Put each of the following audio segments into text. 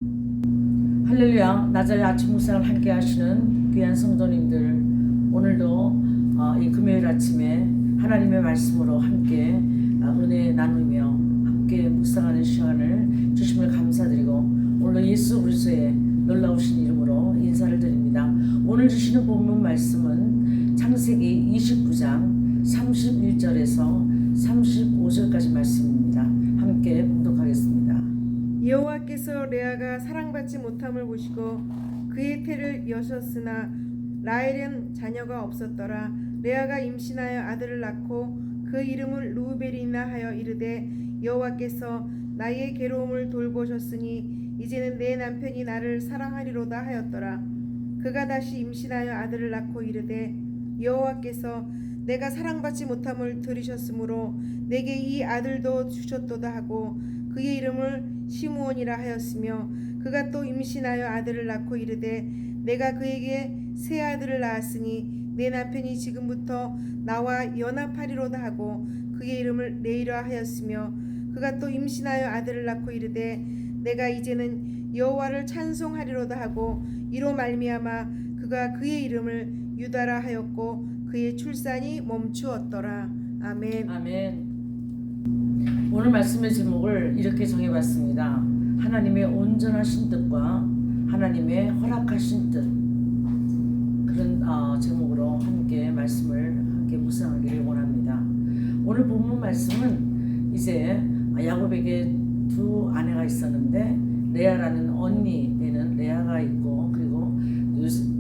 할렐루야. 나자리 아침 묵상을 함께 하시는 귀한 성도님들, 오늘도 이 금요일 아침에 하나님의 말씀으로 함께 은혜 나누며 함께 묵상하는 시간을 주심을 감사드리고, 오늘 예수 그리스도의 놀라우신 이름으로 인사를 드립니다. 오늘 주시는 본문 말씀은 창세기 29장 31절에서 35절까지 말씀입니다. 함께 봉독하겠습니다. 여호와께서 레아가 사랑받지 못함을 보시고 그의 태를 여셨으나 라헬은 자녀가 없었더라. 레아가 임신하여 아들을 낳고 그 이름을 루벨이나 하여 이르되, 여호와께서 나의 괴로움을 돌보셨으니 이제는 내 남편이 나를 사랑하리로다 하였더라. 그가 다시 임신하여 아들을 낳고 이르되, 여호와께서 내가 사랑받지 못함을 들으셨으므로 내게 이 아들도 주셨도다 하고 그의 이름을 시므온이라 하였으며, 그가 또 임신하여 아들을 낳고 이르되, 내가 그에게 새 아들을 낳았으니 내 남편이 지금부터 나와 연합하리로다 하고 그의 이름을 레이라 하였으며, 그가 또 임신하여 아들을 낳고 이르되, 내가 이제는 여호와를 찬송하리로다 하고 이로 말미암아 그가 그의 이름을 유다라 하였고 그의 출산이 멈추었더라. 아멘. 아멘. 오늘 말씀의 제목을 이렇게 정해봤습니다. 하나님의 온전하신 뜻과 하나님의 허락하신 뜻, 그런 제목으로 함께 말씀을 함께 묵상하기를 원합니다. 오늘 본문 말씀은 이제 야곱에게 두 아내가 있었는데, 레아라는 언니 되는 레아가 있고, 그리고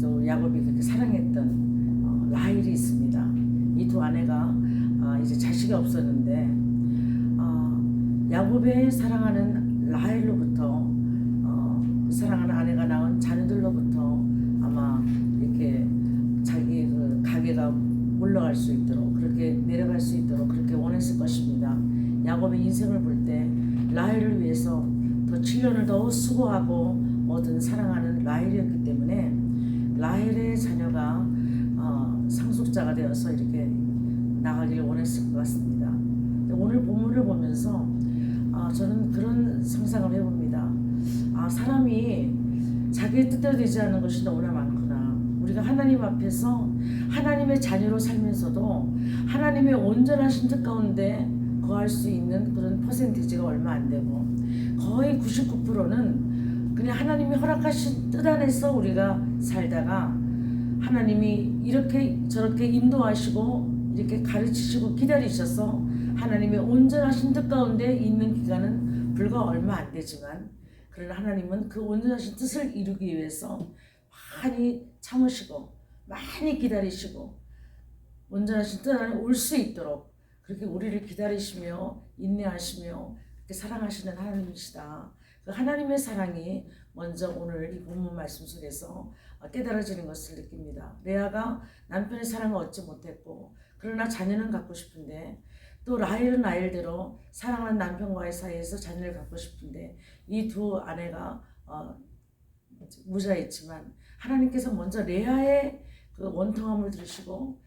또 야곱이 그렇게 사랑했던 라헬이 있습니다. 이 두 아내가 이제 자식이 없었는데, 야곱의 사랑하는 라헬로부터 그 사랑하는 아내가 낳은 자녀들로부터 아마 이렇게 자기 그 가게가 올라갈 수 있도록, 그렇게 내려갈 수 있도록 그렇게 원했을 것입니다. 야곱의 인생을 볼 때 라헬을 위해서 더 7년을 더 수고하고 얻은 사랑하는 라헬이었기 때문에 라헬의 자녀가 상속자가 되어서 이렇게 나가기를 원했을 것 같습니다. 오늘 본문을 보면서 저는 그런 상상을 해봅니다. 사람이 자기의 뜻대로 되지 않는 것이 너무나 많구나. 우리가 하나님 앞에서 하나님의 자녀로 살면서도 하나님의 온전하신 뜻 가운데 거할 수 있는 그런 퍼센티지가 얼마 안 되고, 거의 99%는 그냥 하나님이 허락하신 뜻 안에서 우리가 살다가 하나님이 이렇게 저렇게 인도하시고 이렇게 가르치시고 기다리셔서 하나님의 온전하신 뜻 가운데 있는 기간은 불과 얼마 안 되지만, 그러나 하나님은 그 온전하신 뜻을 이루기 위해서 많이 참으시고 많이 기다리시고 온전하신 뜻 안에 올 수 있도록 그렇게 우리를 기다리시며 인내하시며 그렇게 사랑하시는 하나님이시다. 그 하나님의 사랑이 먼저 오늘 이 본문 말씀 속에서 깨달아지는 것을 느낍니다. 레아가 남편의 사랑을 얻지 못했고, 그러나 자녀는 갖고 싶은데, 또 라헬은 라헬대로 사랑하는 남편과의 사이에서 자녀를 갖고 싶은데, 이 두 아내가 무자했지만 하나님께서 먼저 레아의 그 원통함을 들으시고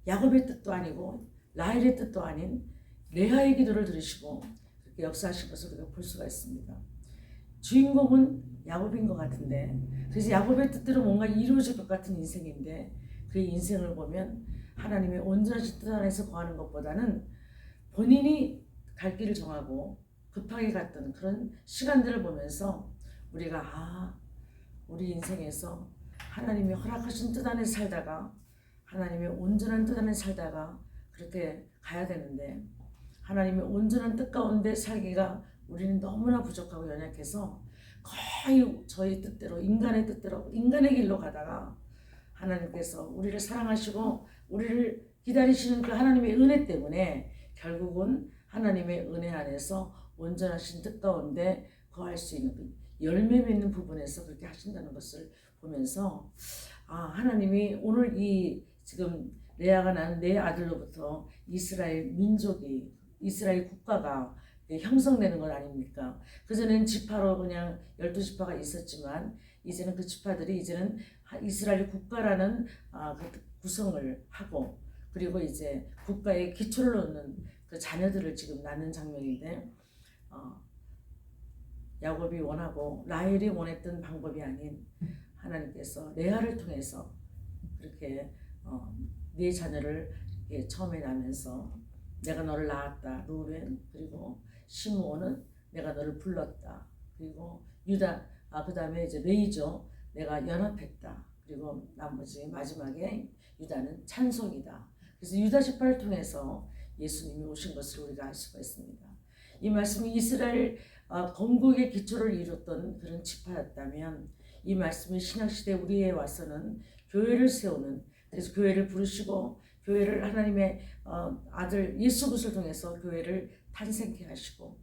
야곱의 뜻도 아니고 라헬의 뜻도 아닌 레아의 기도를 들으시고 그렇게 역사하신 것을 우리가 볼 수가 있습니다. 주인공은 야곱인 것 같은데, 그래서 야곱의 뜻대로 뭔가 이루어질 것 같은 인생인데, 그 인생을 보면 하나님의 온전하신 뜻 안에서 거하는 것보다는 본인이 갈 길을 정하고 급하게 갔던 그런 시간들을 보면서 우리가 우리 인생에서 하나님이 허락하신 뜻 안에 살다가 하나님의 온전한 뜻 안에 살다가 그렇게 가야 되는데, 하나님의 온전한 뜻 가운데 살기가 우리는 너무나 부족하고 연약해서 거의 저희 뜻대로, 인간의 뜻대로, 인간의 길로 가다가 하나님께서 우리를 사랑하시고 우리를 기다리시는 그 하나님의 은혜 때문에 결국은 하나님의 은혜 안에서 온전하신 뜻 가운데 거할 수 있는 그 열매 맺는 부분에서 그렇게 하신다는 것을 보면서 하나님이 오늘 이 지금 레아가 낳은 네 아들로부터 이스라엘 민족이, 이스라엘 국가가 형성되는 것 아닙니까? 그전에는 지파로 그냥 12지파가 있었지만 이제는 그 지파들이 이제는 이스라엘 국가라는 그 구성을 하고, 그리고 이제 국가의 기초를 놓는 그 자녀들을 지금 낳는 장면인데, 야곱이 원하고 라헬이 원했던 방법이 아닌 하나님께서 레아를 통해서 그렇게 네 자녀를 이렇게 처음에 낳으면서 내가 너를 낳았다. 루벤, 그리고 시므온은 내가 너를 불렀다. 그리고 유다, 그 다음에 이제 레이죠. 내가 연합했다. 그리고 나머지 마지막에 유다는 찬송이다. 그래서 유다 지파를 통해서 예수님이 오신 것을 우리가 알 수가 있습니다. 이 말씀이 이스라엘 건국의 기초를 이뤘던 그런 지파였다면 이 말씀이 신약시대 우리에 와서는 교회를 세우는, 그래서 교회를 부르시고 교회를 하나님의 아들 예수 그리스도를 통해서 교회를 탄생케 하시고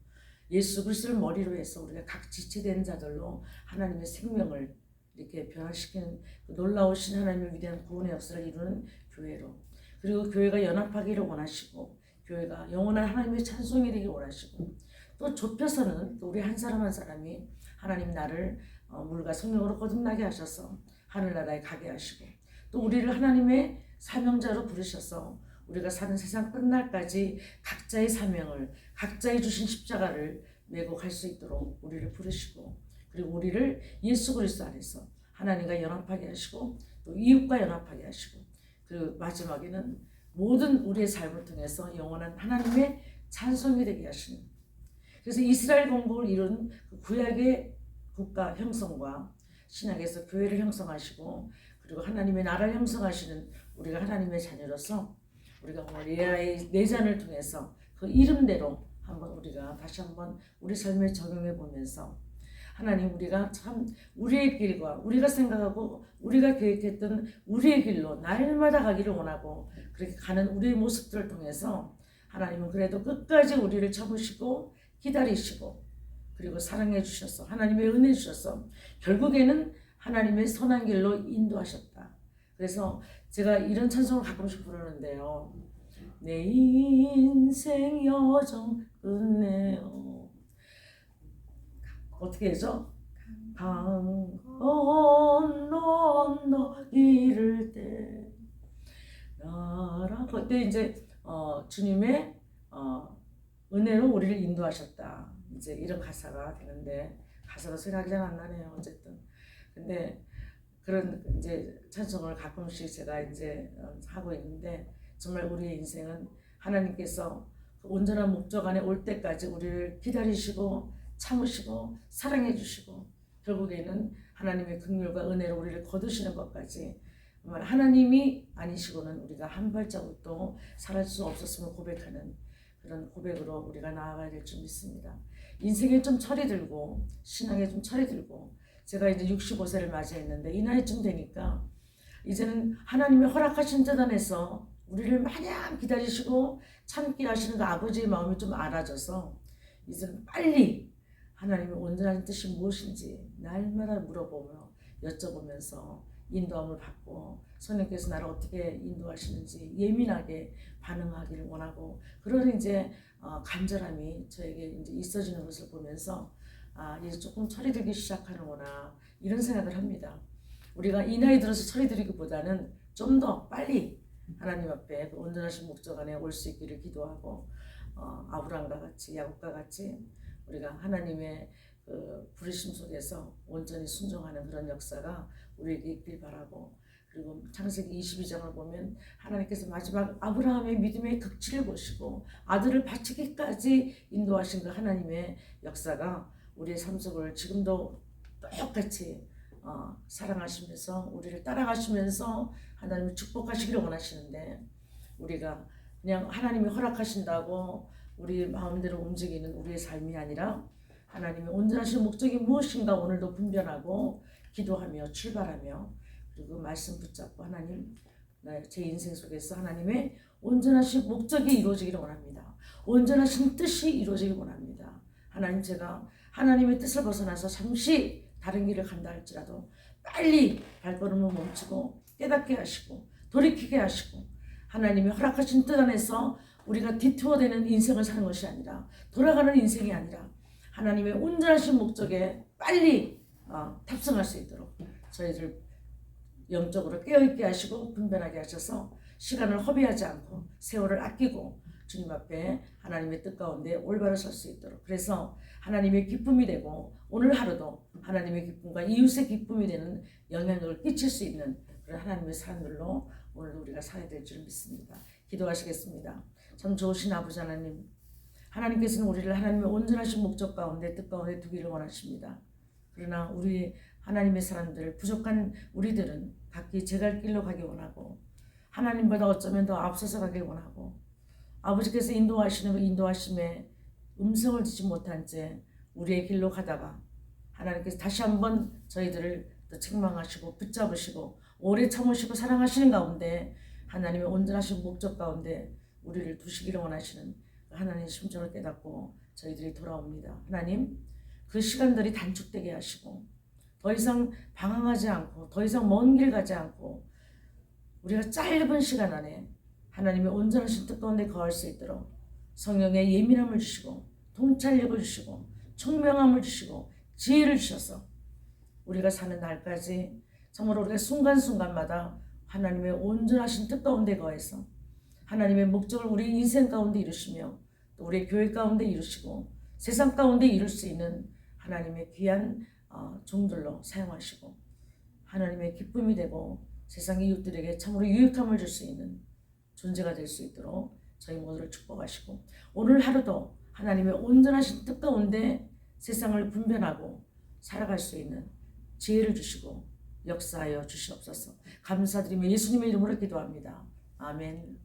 예수 그리스도를 머리로 해서 우리가 각 지체된 자들로 하나님의 생명을 이렇게 변화시키는 그 놀라우신 하나님의 위대한 구원의 역사를 이루는 교회로, 그리고 교회가 연합하기를 원하시고 교회가 영원한 하나님의 찬송이 되기를 원하시고, 또 좁혀서는 또 우리 한 사람 한 사람이 하나님 나를 물과 성령으로 거듭나게 하셔서 하늘나라에 가게 하시고, 또 우리를 하나님의 사명자로 부르셔서 우리가 사는 세상 끝날까지 각자의 사명을, 각자의 주신 십자가를 메고 갈 수 있도록 우리를 부르시고, 그리고 우리를 예수 그리스도 안에서 하나님과 연합하게 하시고 또 이웃과 연합하게 하시고, 그리고 마지막에는 모든 우리의 삶을 통해서 영원한 하나님의 찬송이 되게 하시는, 그래서 이스라엘 건국을 이룬 그 구약의 국가 형성과 신약에서 교회를 형성하시고 그리고 하나님의 나라를 형성하시는 우리가 하나님의 자녀로서 우리가 오늘 레아의 내잔을 통해서 그 이름대로 한번 우리가 다시 한번 우리 삶에 적용해 보면서 하나님, 우리가 참 우리의 길과 우리가 생각하고 우리가 계획했던 우리의 길로 날마다 가기를 원하고 그렇게 가는 우리의 모습들을 통해서 하나님은 그래도 끝까지 우리를 참으시고 기다리시고 그리고 사랑해 주셔서 하나님의 은혜 주셔서 결국에는 하나님의 선한 길로 인도하셨다. 그래서 제가 이런 찬송을 가끔씩 부르는데요. 내 인생 여정 끝내어, 어떻게 해서 강 건너 이를 때 나라, 그때 이제 주님의 은혜로 우리를 인도하셨다. 이제 이런 가사가 되는데 가사가 생각이 잘 안 나네요. 어쨌든 근데 그런 이제 찬송을 가끔씩 제가 이제 하고 있는데, 정말 우리의 인생은 하나님께서 그 온전한 목적 안에 올 때까지 우리를 기다리시고 참으시고 사랑해 주시고 결국에는 하나님의 긍휼과 은혜로 우리를 거두시는 것까지, 정말 하나님이 아니시고는 우리가 한 발자국도 살아갈 수 없었음을 고백하는 그런 고백으로 우리가 나아가야 될 줄 믿습니다. 인생에 좀 철이 들고 신앙에 좀 철이 들고, 제가 이제 65세를 맞이했는데 이 나이쯤 되니까 이제는 하나님의 허락하신 뜻 안에서 우리를 마냥 기다리시고 참게 하시는 그 아버지의 마음이 좀 알아져서 이제는 빨리 하나님의 온전한 뜻이 무엇인지 날마다 물어보며 여쭤보면서 인도함을 받고 성령께서 나를 어떻게 인도하시는지 예민하게 반응하기를 원하고, 그런 이제 간절함이 저에게 이제 있어지는 것을 보면서 이제 조금 철이 들기 시작하는구나 이런 생각을 합니다. 우리가 이 나이 들어서 철이 들기보다는 좀 더 빨리 하나님 앞에 그 온전하신 목적 안에 올 수 있기를 기도하고, 아브라함과 같이 야곱과 같이 우리가 하나님의 그 부르심 속에서 온전히 순종하는 그런 역사가 우리에게 있길 바라고, 그리고 창세기 22장을 보면 하나님께서 마지막 아브라함의 믿음의 극치를 보시고 아들을 바치기까지 인도하신 그 하나님의 역사가 우리의 삶 속을 지금도 똑같이 사랑하시면서 우리를 따라가시면서 하나님을 축복하시기를 원하시는데, 우리가 그냥 하나님이 허락하신다고 우리 마음대로 움직이는 우리의 삶이 아니라 하나님의 온전하신 목적이 무엇인가 오늘도 분별하고 기도하며 출발하며, 그리고 말씀 붙잡고 하나님, 제 인생 속에서 하나님의 온전하신 목적이 이루어지기를 원합니다. 온전하신 뜻이 이루어지기를 원합니다. 하나님, 제가 하나님의 뜻을 벗어나서 잠시 다른 길을 간다 할지라도 빨리 발걸음을 멈추고 깨닫게 하시고 돌이키게 하시고, 하나님이 허락하신 뜻 안에서 우리가 디투어되는 인생을 사는 것이 아니라, 돌아가는 인생이 아니라 하나님의 온전하신 목적에 빨리 탑승할 수 있도록 저희들 영적으로 깨어있게 하시고 분별하게 하셔서 시간을 허비하지 않고 세월을 아끼고 주님 앞에 하나님의 뜻 가운데 올바로 설 수 있도록, 그래서 하나님의 기쁨이 되고 오늘 하루도 하나님의 기쁨과 이웃의 기쁨이 되는 영향력을 끼칠 수 있는 그런 하나님의 사람들로 오늘 우리가 살아야 될 줄 믿습니다. 기도하시겠습니다. 참 좋으신 아버지 하나님, 하나님께서는 우리를 하나님의 온전하신 목적 가운데 뜻 가운데 두기를 원하십니다. 그러나 우리 하나님의 사람들, 부족한 우리들은 각기 제갈 길로 가기 원하고 하나님보다 어쩌면 더 앞서서 가길 원하고 아버지께서 인도하시는 그 인도하심에 음성을 듣지 못한 채 우리의 길로 가다가 하나님께서 다시 한번 저희들을 또 책망하시고 붙잡으시고 오래 참으시고 사랑하시는 가운데 하나님의 온전하신 목적 가운데 우리를 두시기를 원하시는 하나님의 심정을 깨닫고 저희들이 돌아옵니다. 하나님, 그 시간들이 단축되게 하시고 더 이상 방황하지 않고 더 이상 먼 길 가지 않고 우리가 짧은 시간 안에 하나님의 온전하신 뜻 가운데 거할 수 있도록 성령의 예민함을 주시고 통찰력을 주시고 총명함을 주시고 지혜를 주셔서 우리가 사는 날까지 정말 우리가 순간순간마다 하나님의 온전하신 뜻 가운데 거해서 하나님의 목적을 우리 인생 가운데 이루시며 또 우리 교회 가운데 이루시고 세상 가운데 이룰 수 있는 하나님의 귀한 종들로 사용하시고 하나님의 기쁨이 되고 세상 이웃들에게 참으로 유익함을 줄 수 있는 존재가 될 수 있도록 저희 모두를 축복하시고 오늘 하루도 하나님의 온전하신 뜻 가운데 세상을 분별하고 살아갈 수 있는 지혜를 주시고 역사하여 주시옵소서. 감사드리며 예수님의 이름으로 기도합니다. 아멘.